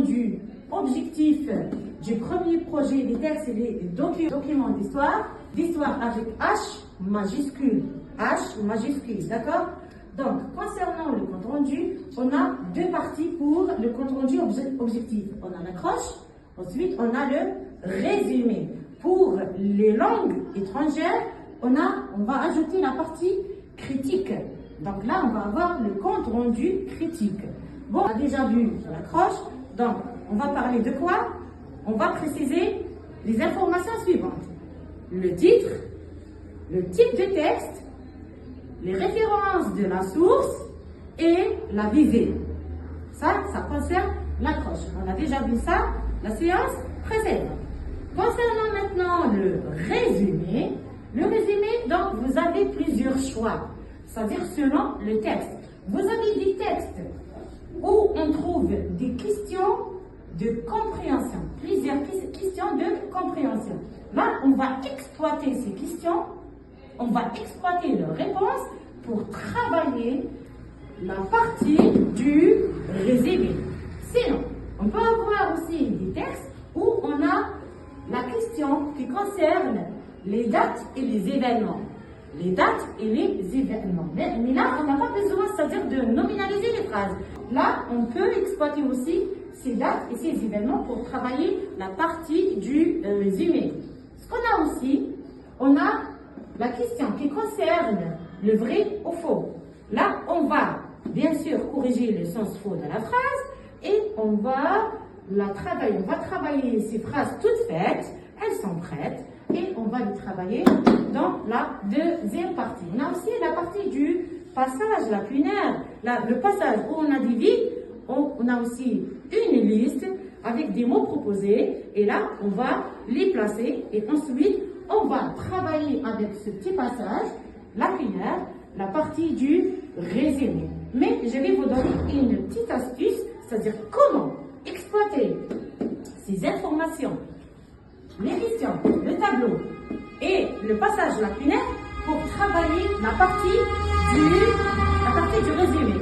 rendu objectif du premier projet des textes et des documents d'histoire avec H majuscule, d'accord? Donc, concernant le compte rendu, on a deux parties pour le compte rendu objectif. On a l'accroche, ensuite on a le résumé. Pour les langues étrangères, on va ajouter la partie critique. Donc là, on va avoir le compte rendu critique. Bon, on a déjà vu l'accroche, donc on va parler de quoi? On va préciser les informations suivantes. Le titre, le type de texte, les références de la source et la visée. Ça concerne l'accroche. On a déjà vu ça, la séance précédente. Concernant maintenant le résumé, donc vous avez plusieurs choix, c'est-à-dire selon le texte. Vous avez des textes où on trouve des questions de compréhension, plusieurs questions de compréhension. Là, on va exploiter ces questions, on va exploiter leurs réponses pour travailler la partie du résumé. Sinon, on peut avoir aussi des textes où on a la question qui concerne les dates et les événements. Les dates et les événements. Mais là, on n'a pas besoin, c'est-à-dire de nominaliser les phrases. Là, on peut exploiter aussi ces dates et ces événements pour travailler la partie du résumé. Ce qu'on a aussi, on a la question qui concerne le vrai ou faux. Là, on va bien sûr corriger le sens faux de la phrase et on va travailler ces phrases toutes faites, elles sont prêtes et on va les travailler dans la deuxième partie. On a aussi la partie du passage lacunaire, le passage où on a des vides, on a aussi une liste avec des mots proposés et là on va les placer et ensuite on va travailler avec ce petit passage lacunaire la partie du résumé. Mais je vais vous donner une petite astuce, c'est-à-dire comment exploiter ces informations, les questions, le tableau et le passage lacunaire pour travailler la partie du résumé.